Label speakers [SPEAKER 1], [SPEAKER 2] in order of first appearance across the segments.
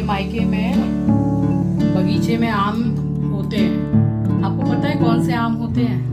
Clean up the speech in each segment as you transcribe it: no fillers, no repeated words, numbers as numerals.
[SPEAKER 1] मायके में बगीचे में आम होते हैं। आपको पता है कौन से आम होते हैं?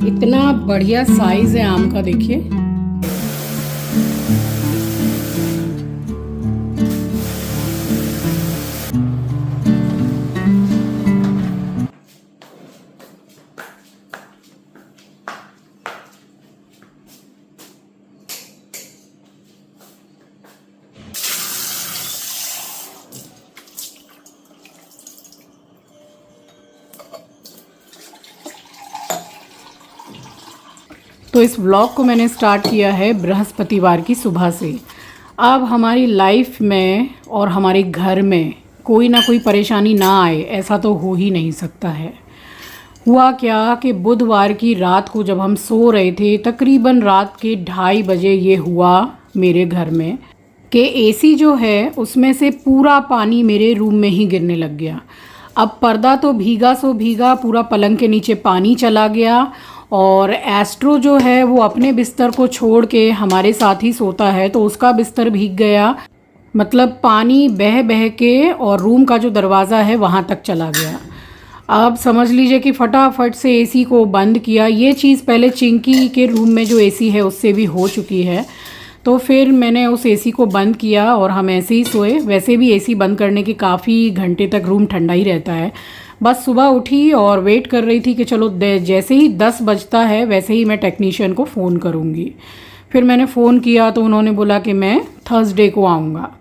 [SPEAKER 1] इतना बढ़िया साइज है आम का, देखिए। तो इस व्लॉग को मैंने स्टार्ट किया है बृहस्पतिवार की सुबह से। अब हमारी लाइफ में और हमारे घर में कोई ना कोई परेशानी ना आए, ऐसा तो हो ही नहीं सकता है। हुआ क्या कि बुधवार की रात को जब हम सो रहे थे, तकरीबन रात के 2:30 बजे ये हुआ मेरे घर में कि एसी जो है उसमें से पूरा पानी मेरे रूम में ही गिरने लग गया। अब पर्दा तो भीगा सो भीगा, पूरा पलंग के नीचे पानी चला गया। और एस्ट्रो जो है वो अपने बिस्तर को छोड़ के हमारे साथ ही सोता है, तो उसका बिस्तर भीग गया। मतलब पानी बह बह के और रूम का जो दरवाज़ा है वहाँ तक चला गया। अब समझ लीजिए कि फटाफट से एसी को बंद किया। ये चीज़ पहले चिंकी के रूम में जो एसी है उससे भी हो चुकी है, तो फिर मैंने उस एसी को बंद किया और हम ऐसे ही सोए। वैसे भी एसी बंद करने के काफ़ी घंटे तक रूम ठंडा ही रहता है। बस सुबह उठी और वेट कर रही थी कि चलो जैसे ही 10 बजता है वैसे ही मैं टेक्नीशियन को फ़ोन करूँगी। फिर मैंने फ़ोन किया तो उन्होंने बोला कि मैं थर्सडे को आऊँगा।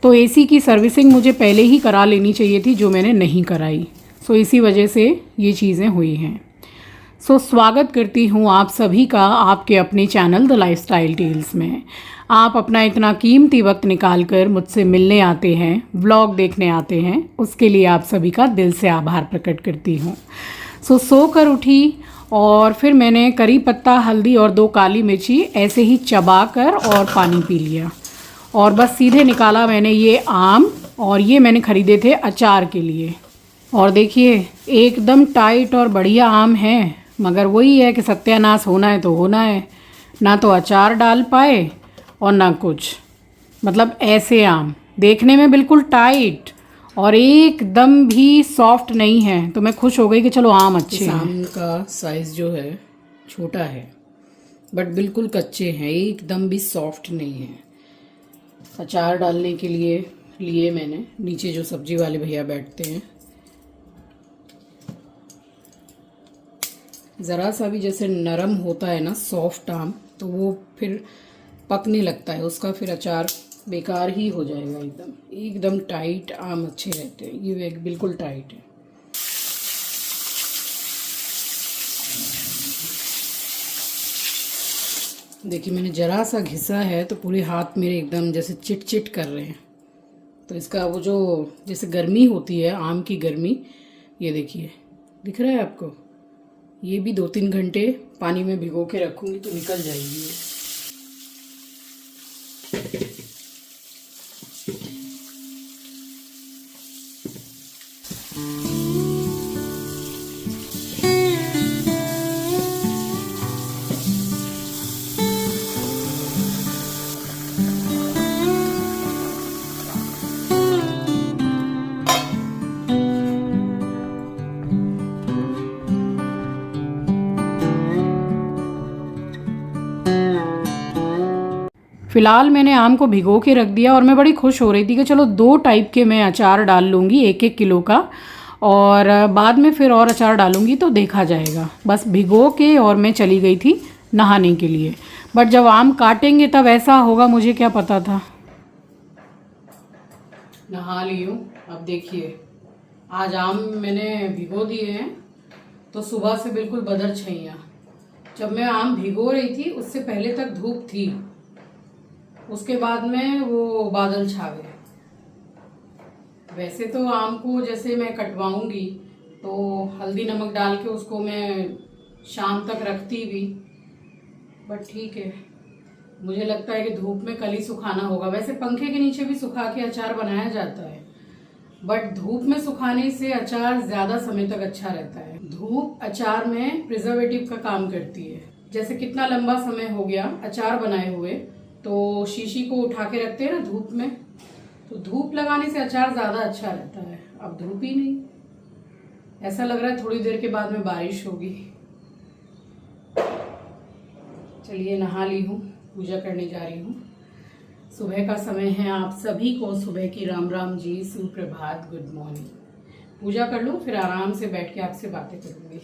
[SPEAKER 1] तो एसी की सर्विसिंग मुझे पहले ही करा लेनी चाहिए थी, जो मैंने नहीं कराई। सो इसी वजह से ये चीज़ें हुई हैं। सो स्वागत करती हूँ आप सभी का आपके अपने चैनल द लाइफस्टाइल टेल्स में। आप अपना इतना कीमती वक्त निकाल कर मुझसे मिलने आते हैं, व्लॉग देखने आते हैं, उसके लिए आप सभी का दिल से आभार प्रकट करती हूँ। सो सोकर उठी और फिर मैंने करी पत्ता, हल्दी और 2 काली मिर्ची ऐसे ही चबा कर और पानी पी लिया। और बस सीधे निकाला मैंने ये आम, और ये मैंने ख़रीदे थे अचार के लिए। और देखिए एकदम टाइट और बढ़िया आम है, मगर वही है कि सत्यानाश होना है तो होना है। ना तो अचार डाल पाए और ना कुछ, मतलब ऐसे आम देखने में बिल्कुल टाइट और एकदम भी सॉफ्ट नहीं है। तो मैं खुश हो गई कि चलो आम अच्छे हैं। आम का साइज़ जो है छोटा है, बट बिल्कुल कच्चे हैं, एकदम भी सॉफ्ट नहीं है। अचार डालने के लिए मैंने नीचे जो सब्जी वाले भैया बैठते हैं, ज़रा सा भी जैसे नरम होता है ना सॉफ्ट आम, तो वो फिर पकने लगता है, उसका फिर अचार बेकार ही हो जाएगा। एकदम टाइट आम अच्छे रहते हैं, ये बिल्कुल टाइट है। देखिए मैंने ज़रा सा घिसा है तो पूरे हाथ मेरे एकदम जैसे चिट चिट कर रहे हैं। तो इसका वो जो जैसे गर्मी होती है, आम की गर्मी, ये देखिए दिख रहा है आपको। ये भी 2-3 घंटे पानी में भिगो के रखूँगी तो निकल जाएगी। फ़िलहाल मैंने आम को भिगो के रख दिया और मैं बड़ी खुश हो रही थी कि चलो 2 टाइप के मैं अचार डाल लूँगी, 1-1 किलो का, और बाद में फिर और अचार डालूँगी तो देखा जाएगा। बस भिगो के और मैं चली गई थी नहाने के लिए। बट जब आम काटेंगे तब ऐसा होगा, मुझे क्या पता था। नहा ली हूँ। अब देखिए आज आम मैंने भिगो दिए हैं तो सुबह से बिल्कुल बदर छैया। जब मैं आम भिगो रही थी उससे पहले तक धूप थी, उसके बाद में वो बादल छा गए। वैसे तो आम को जैसे मैं कटवाऊंगी तो हल्दी नमक डाल के उसको मैं शाम तक रखती भी, बट ठीक है, मुझे लगता है कि धूप में कल ही सुखाना होगा। वैसे पंखे के नीचे भी सुखा के अचार बनाया जाता है, बट धूप में सुखाने से अचार ज़्यादा समय तक अच्छा रहता है। धूप अचार में प्रिजर्वेटिव का काम करती है। जैसे कितना लंबा समय हो गया अचार बनाए हुए, तो शीशी को उठा के रखते हैं ना धूप में, तो धूप लगाने से अचार ज़्यादा अच्छा रहता है। अब धूप ही नहीं, ऐसा लग रहा है थोड़ी देर के बाद में बारिश होगी। चलिए नहा ली हूँ, पूजा करने जा रही हूँ। सुबह का समय है, आप सभी को सुबह की राम राम जी, सुप्रभात, गुड मॉर्निंग। पूजा कर लूँ फिर आराम से बैठ के आपसे बातें करूँगी।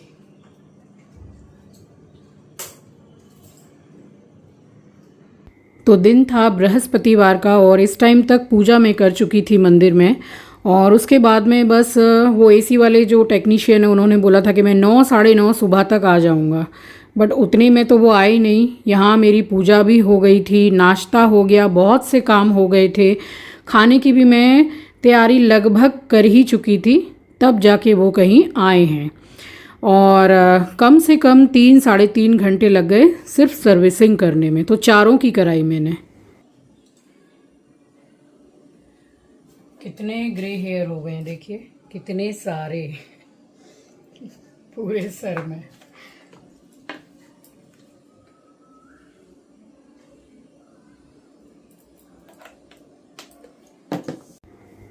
[SPEAKER 1] तो दिन था बृहस्पतिवार का और इस टाइम तक पूजा मैं कर चुकी थी मंदिर में। और उसके बाद में बस वो एसी वाले जो टेक्नीशियन है उन्होंने बोला था कि मैं 9 साढ़े 9 सुबह तक आ जाऊंगा, बट उतने में तो वो आए नहीं। यहाँ मेरी पूजा भी हो गई थी, नाश्ता हो गया, बहुत से काम हो गए थे, खाने की भी मैं तैयारी लगभग कर ही चुकी थी, तब जाके वो कहीं आए हैं। और कम से कम 3 साढ़े 3 घंटे लग गए सिर्फ सर्विसिंग करने में, तो चारों की कराई मैंने। कितने ग्रे हेयर हो गए हैं देखिए, कितने सारे पूरे सर में।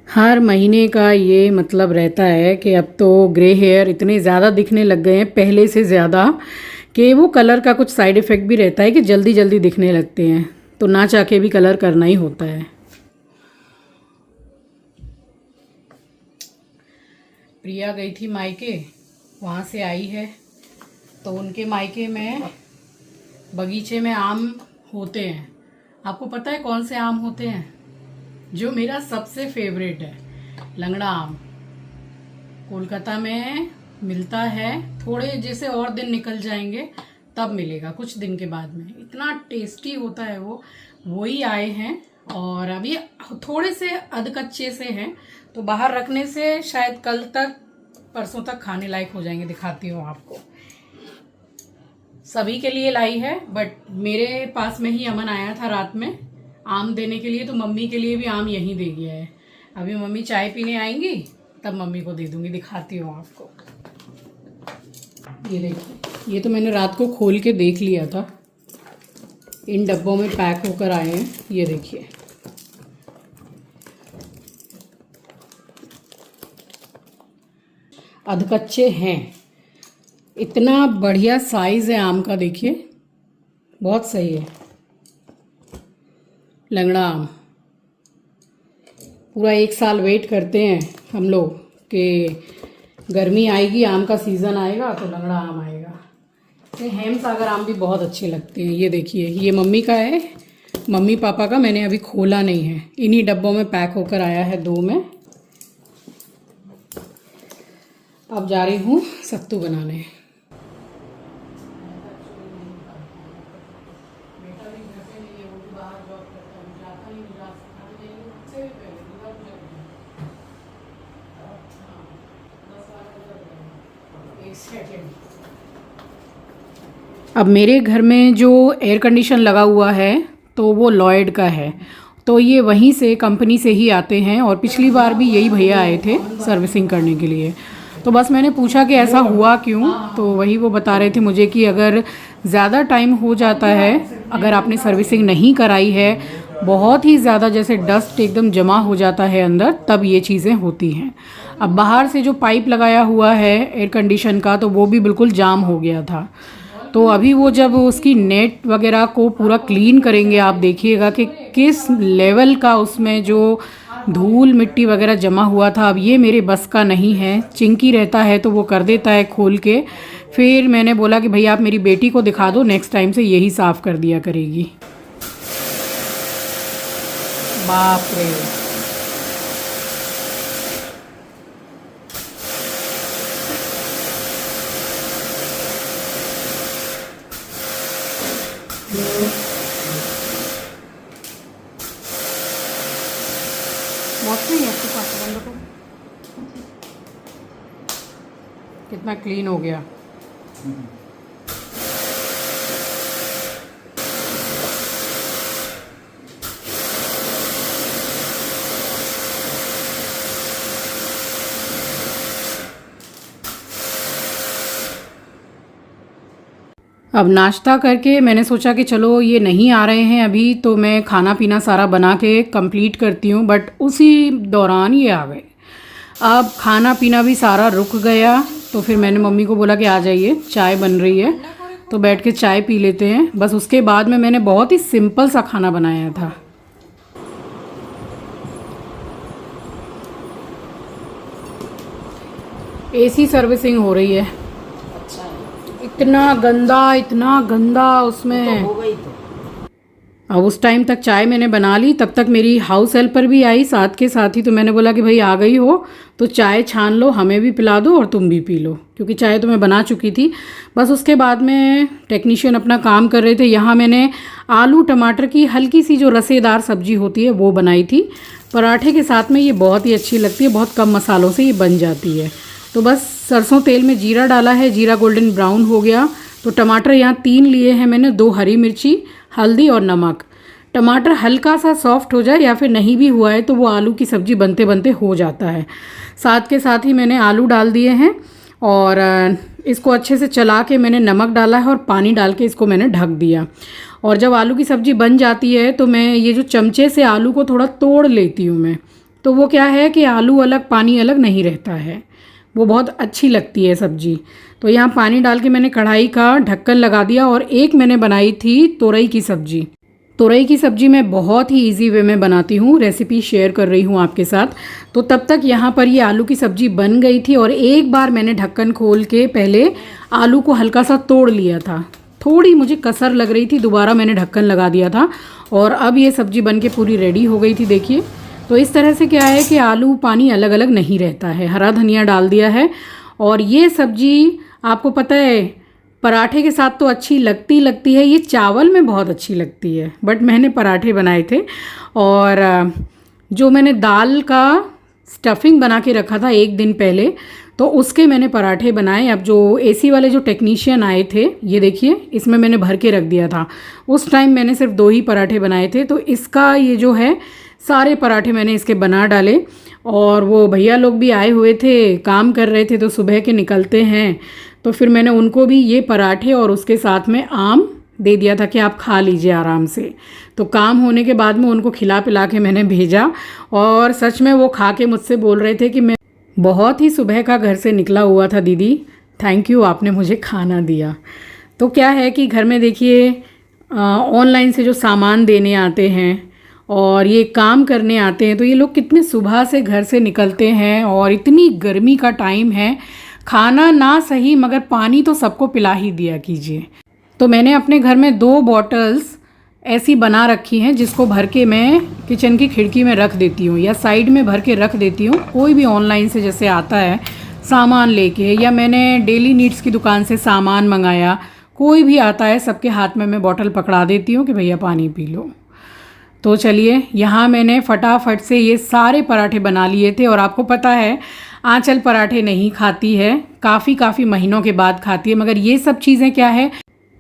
[SPEAKER 1] हर महीने का ये मतलब रहता है कि अब तो ग्रे हेयर इतने ज़्यादा दिखने लग गए हैं पहले से ज़्यादा, कि वो कलर का कुछ साइड इफ़ेक्ट भी रहता है कि जल्दी जल्दी दिखने लगते हैं, तो ना चाह के भी कलर करना ही होता है। प्रिया गई थी मायके, वहाँ से आई है, तो उनके मायके में बगीचे में आम होते हैं। आपको पता है कौन से आम होते हैं? जो मेरा सबसे फेवरेट है, लंगड़ा आम। कोलकाता में मिलता है, थोड़े जैसे और दिन निकल जाएंगे तब मिलेगा, कुछ दिन के बाद में। इतना टेस्टी होता है वो, वही आए हैं। और अभी थोड़े से अधकच्चे से हैं, तो बाहर रखने से शायद कल तक परसों तक खाने लायक हो जाएंगे। दिखाती हूँ आपको, सभी के लिए लाई है, बट मेरे पास में ही अमन आया था रात में आम देने के लिए, तो मम्मी के लिए भी आम यहीं दे गया है। अभी मम्मी चाय पीने आएंगी तब मम्मी को दे दूंगी। दिखाती हूँ आपको, ये देखिए, ये तो मैंने रात को खोल के देख लिया था, इन डब्बों में पैक होकर आए हैं। ये देखिए, अधकच्चे हैं, इतना बढ़िया साइज है आम का, देखिए बहुत सही है। लंगड़ा आम पूरा 1 साल वेट करते हैं हम लोग कि गर्मी आएगी, आम का सीज़न आएगा तो लंगड़ा आम आएगा। ये हेमसागर आम भी बहुत अच्छे लगते हैं। ये देखिए, ये मम्मी का है, मम्मी पापा का मैंने अभी खोला नहीं है, इन्हीं डब्बों में पैक होकर आया है 2 में। अब जा रही हूँ सत्तू बनाने। अब मेरे घर में जो एयर कंडीशन लगा हुआ है तो वो लॉयड का है, तो ये वहीं से कंपनी से ही आते हैं, और पिछली बार भी यही भैया आए थे सर्विसिंग करने के लिए। तो बस मैंने पूछा कि ऐसा हुआ क्यों, तो वही वो बता रहे थे मुझे कि अगर ज़्यादा टाइम हो जाता है, अगर आपने सर्विसिंग नहीं कराई है, बहुत ही ज़्यादा जैसे डस्ट एकदम जमा हो जाता है अंदर, तब ये चीज़ें होती हैं। अब बाहर से जो पाइप लगाया हुआ है एयर कंडीशन का, तो वो भी बिल्कुल जाम हो गया था। तो अभी वो जब उसकी नेट वगैरह को पूरा क्लीन करेंगे, आप देखिएगा कि किस लेवल का उसमें जो धूल मिट्टी वगैरह जमा हुआ था। अब ये मेरे बस का नहीं है, चिंकी रहता है तो वो कर देता है खोल के। फिर मैंने बोला कि भैया आप मेरी बेटी को दिखा दो, नेक्स्ट टाइम से यही साफ़ कर दिया करेगी। बाप रे, वॉश नहीं है आपके पास, बंद करो। कितना क्लीन हो गया। अब नाश्ता करके मैंने सोचा कि चलो ये नहीं आ रहे हैं अभी, तो मैं खाना पीना सारा बना के कंप्लीट करती हूँ, बट उसी दौरान ये आ गए। अब खाना पीना भी सारा रुक गया, तो फिर मैंने मम्मी को बोला कि आ जाइए, चाय बन रही है तो बैठ के चाय पी लेते हैं। बस उसके बाद में मैंने बहुत ही सिंपल सा खाना बनाया था। एसी सर्विसिंग हो रही है।
[SPEAKER 2] अच्छा है।
[SPEAKER 1] इतना गंदा उसमें।
[SPEAKER 2] तो हो गई तो।
[SPEAKER 1] अब उस टाइम तक चाय मैंने बना ली, तब तक मेरी हाउस हेल्पर भी आई साथ के साथ ही, तो मैंने बोला कि भाई आ गई हो तो चाय छान लो, हमें भी पिला दो और तुम भी पी लो, क्योंकि चाय तो मैं बना चुकी थी। बस उसके बाद में टेक्नीशियन अपना काम कर रहे थे। यहाँ मैंने आलू टमाटर की हल्की सी जो रसेदार सब्जी होती है वो बनाई थी। पराठे के साथ में ये बहुत ही अच्छी लगती है, बहुत कम मसालों से ये बन जाती है। तो बस सरसों तेल में जीरा डाला है, जीरा गोल्डन ब्राउन हो गया तो टमाटर यहाँ 3 लिए हैं मैंने, 2 हरी मिर्ची, हल्दी और नमक। टमाटर हल्का सा सॉफ्ट हो जाए या फिर नहीं भी हुआ है तो वो आलू की सब्ज़ी बनते बनते हो जाता है। साथ के साथ ही मैंने आलू डाल दिए हैं और इसको अच्छे से चला के मैंने नमक डाला है और पानी डाल के इसको मैंने ढक दिया। और जब आलू की सब्ज़ी बन जाती है तो मैं ये जो चमचे से आलू को थोड़ा तोड़ लेती हूँ मैं, तो वो क्या है कि आलू अलग पानी अलग नहीं रहता है, वो बहुत अच्छी लगती है सब्ज़ी। तो यहाँ पानी डाल के मैंने कढ़ाई का ढक्कन लगा दिया। और एक मैंने बनाई थी तोरई की सब्ज़ी। तोरई की सब्ज़ी मैं बहुत ही इजी वे में बनाती हूँ, रेसिपी शेयर कर रही हूँ आपके साथ। तो तब तक यहाँ पर ये आलू की सब्ज़ी बन गई थी और एक बार मैंने ढक्कन खोल के पहले आलू को हल्का सा तोड़ लिया था। थोड़ी मुझे कसर लग रही थी, दोबारा मैंने ढक्कन लगा दिया था और अब ये सब्ज़ी बन के पूरी रेडी हो गई थी, देखिए। तो इस तरह से क्या है कि आलू पानी अलग अलग नहीं रहता है। हरा धनिया डाल दिया है और ये सब्ज़ी आपको पता है पराठे के साथ तो अच्छी लगती है, ये चावल में बहुत अच्छी लगती है, बट मैंने पराठे बनाए थे। और जो मैंने दाल का स्टफिंग बना के रखा था एक दिन पहले, तो उसके मैंने पराठे बनाए। अब जो एसी वाले जो टेक्नीशियन आए थे, ये देखिए इसमें मैंने भर के रख दिया था। उस टाइम मैंने सिर्फ 2 ही पराठे बनाए थे, तो इसका ये जो है सारे पराठे मैंने इसके बना डाले। और वो भैया लोग भी आए हुए थे, काम कर रहे थे, तो सुबह के निकलते हैं, तो फिर मैंने उनको भी ये पराठे और उसके साथ में आम दे दिया था कि आप खा लीजिए आराम से। तो काम होने के बाद में उनको खिला पिला के मैंने भेजा और सच में वो खा के मुझसे बोल रहे थे कि मैं बहुत ही सुबह का घर से निकला हुआ था दीदी, थैंक यू, आपने मुझे खाना दिया। तो क्या है कि घर में देखिए ऑनलाइन से जो सामान देने आते हैं और ये काम करने आते हैं, तो ये लोग कितने सुबह से घर से निकलते हैं और इतनी गर्मी का टाइम है, खाना ना सही मगर पानी तो सबको पिला ही दिया कीजिए। तो मैंने अपने घर में 2 बॉटल्स ऐसी बना रखी हैं जिसको भर के मैं किचन की खिड़की में रख देती हूँ या साइड में भर के रख देती हूँ। कोई भी ऑनलाइन से जैसे आता है सामान लेके, या मैंने डेली नीड्स की दुकान से सामान मंगाया, कोई भी आता है सबके हाथ में मैं बॉटल पकड़ा देती हूँ कि भैया पानी पी लो। तो चलिए यहाँ मैंने फटाफट से ये सारे पराठे बना लिए थे। और आपको पता है आंचल पराठे नहीं खाती है, काफ़ी महीनों के बाद खाती है, मगर ये सब चीज़ें क्या है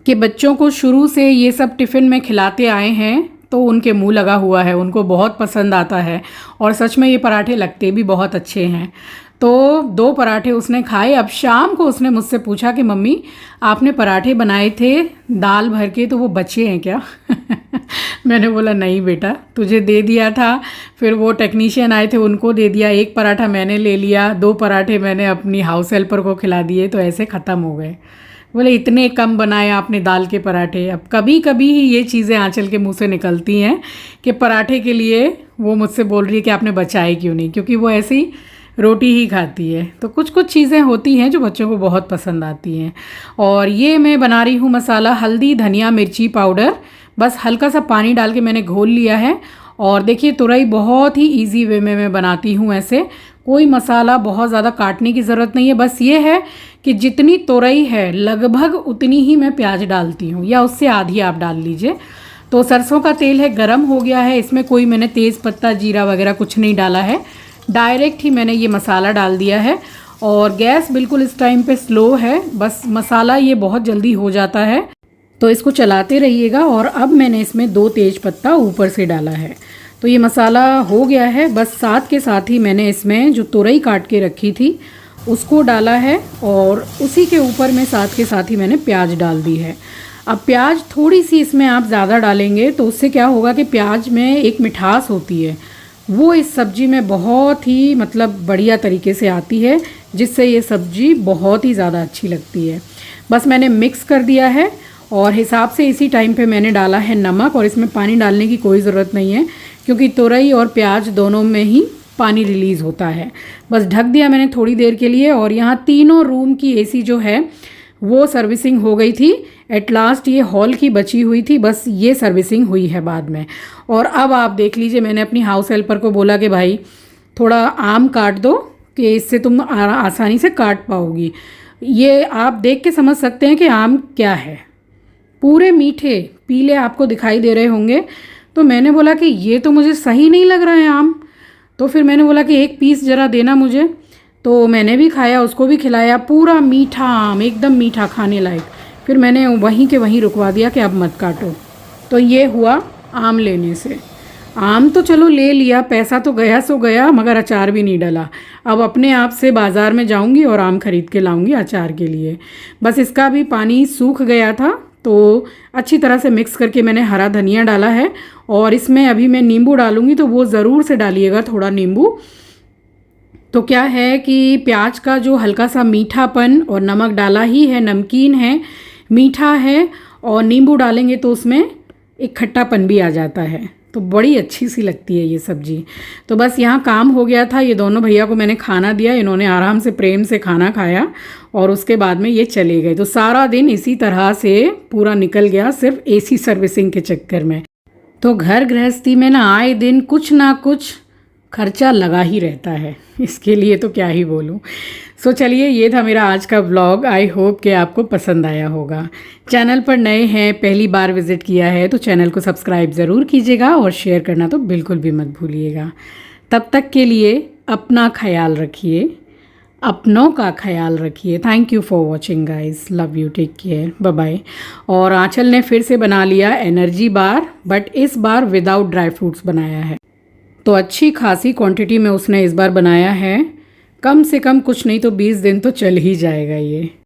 [SPEAKER 1] कि बच्चों को शुरू से ये सब टिफ़िन में खिलाते आए हैं तो उनके मुंह लगा हुआ है, उनको बहुत पसंद आता है और सच में ये पराठे लगते भी बहुत अच्छे हैं। तो 2 पराठे उसने खाए। अब शाम को उसने मुझसे पूछा कि मम्मी आपने पराठे बनाए थे दाल भर के, तो वो बचे हैं क्या? मैंने बोला नहीं बेटा, तुझे दे दिया था, फिर वो टेक्नीशियन आए थे उनको दे दिया, 1 पराठा मैंने ले लिया, 2 पराठे मैंने अपनी हाउस हेल्पर को खिला दिए, तो ऐसे ख़त्म हो गए। बोले इतने कम बनाए आपने दाल के पराठे। अब कभी कभी ही ये चीज़ें आंचल के मुंह से निकलती हैं कि पराठे के लिए वो मुझसे बोल रही है कि आपने बचाए क्यों नहीं, क्योंकि वो ऐसी रोटी ही खाती है। तो कुछ चीज़ें होती हैं जो बच्चों को बहुत पसंद आती हैं। और ये मैं बना रही हूँ मसाला, हल्दी धनिया मिर्ची पाउडर, बस हल्का सा पानी डाल के मैंने घोल लिया है। और देखिए तुरई बहुत ही इजी वे में मैं बनाती हूँ, ऐसे कोई मसाला बहुत ज़्यादा काटने की ज़रूरत नहीं है। बस ये है कि जितनी तुरई है लगभग उतनी ही मैं प्याज डालती हूँ, या उससे आधी आप डाल लीजिए। तो सरसों का तेल है, गरम हो गया है, इसमें कोई मैंने तेज़ पत्ता जीरा वगैरह कुछ नहीं डाला है, डायरेक्ट ही मैंने ये मसाला डाल दिया है। और गैस बिल्कुल इस टाइम पे स्लो है, बस मसाला ये बहुत जल्दी हो जाता है, तो इसको चलाते रहिएगा। और अब मैंने इसमें 2 तेज पत्ता ऊपर से डाला है, तो ये मसाला हो गया है। बस साथ के साथ ही मैंने इसमें जो तुरई काट के रखी थी उसको डाला है और उसी के ऊपर में साथ के साथ ही मैंने प्याज डाल दी है। अब प्याज थोड़ी सी इसमें आप ज़्यादा डालेंगे तो उससे क्या होगा कि प्याज में एक मिठास होती है, वो इस सब्ज़ी में बहुत ही मतलब बढ़िया तरीके से आती है, जिससे ये सब्ज़ी बहुत ही ज़्यादा अच्छी लगती है। बस मैंने मिक्स कर दिया है और हिसाब से इसी टाइम पे मैंने डाला है नमक, और इसमें पानी डालने की कोई ज़रूरत नहीं है क्योंकि तुरई और प्याज दोनों में ही पानी रिलीज़ होता है। बस ढक दिया मैंने थोड़ी देर के लिए, और यहाँ तीनों रूम की एसी जो है वो सर्विसिंग हो गई थी। एट लास्ट ये हॉल की बची हुई थी, बस ये सर्विसिंग हुई है बाद में। और अब आप देख लीजिए, मैंने अपनी हाउस हेल्पर को बोला कि भाई थोड़ा आम काट दो कि इससे तुम आसानी से काट पाओगी। ये आप देख के समझ सकते हैं कि आम क्या है, पूरे मीठे पीले आपको दिखाई दे रहे होंगे। तो मैंने बोला कि ये तो मुझे सही नहीं लग रहा है आम। तो फिर मैंने बोला कि एक पीस ज़रा देना मुझे, तो मैंने भी खाया, उसको भी खिलाया। पूरा मीठा आम, एकदम मीठा, खाने लायक। फिर मैंने वहीं के वहीं रुकवा दिया कि अब मत काटो। तो ये हुआ आम लेने से। आम तो चलो ले लिया, पैसा तो गया सो गया, मगर अचार भी नहीं डला। अब अपने आप से बाज़ार में जाऊंगी और आम खरीद के लाऊंगी अचार के लिए। बस इसका भी पानी सूख गया था, तो अच्छी तरह से मिक्स करके मैंने हरा धनिया डाला है। और इसमें अभी मैं नींबू डालूंगी, तो वो ज़रूर से डालिएगा थोड़ा नींबू। तो क्या है कि प्याज का जो हल्का सा मीठापन, और नमक डाला ही है, नमकीन है, मीठा है, और नींबू डालेंगे तो उसमें एक खट्टापन भी आ जाता है, तो बड़ी अच्छी सी लगती है ये सब्ज़ी। तो बस यहाँ काम हो गया था। ये दोनों भैया को मैंने खाना दिया, इन्होंने आराम से प्रेम से खाना खाया, और उसके बाद में ये चले गए। तो सारा दिन इसी तरह से पूरा निकल गया, सिर्फ एसी सर्विसिंग के चक्कर में। तो घर गृहस्थी में ना आए दिन कुछ ना कुछ खर्चा लगा ही रहता है, इसके लिए तो क्या ही बोलूँ। सो चलिए, ये था मेरा आज का व्लॉग। आई होप कि आपको पसंद आया होगा। चैनल पर नए हैं, पहली बार विज़िट किया है, तो चैनल को सब्सक्राइब ज़रूर कीजिएगा, और शेयर करना तो बिल्कुल भी मत भूलिएगा। तब तक के लिए अपना ख्याल रखिए, अपनों का ख्याल रखिए। Thank you for watching guys, love you, take care, bye bye. और आंचल ने फिर से बना लिया एनर्जी बार, बट इस बार विदाउट ड्राई फ्रूट्स बनाया है। तो अच्छी खासी क्वांटिटी में उसने इस बार बनाया है, कम से कम कुछ नहीं तो 20 दिन तो चल ही जाएगा ये।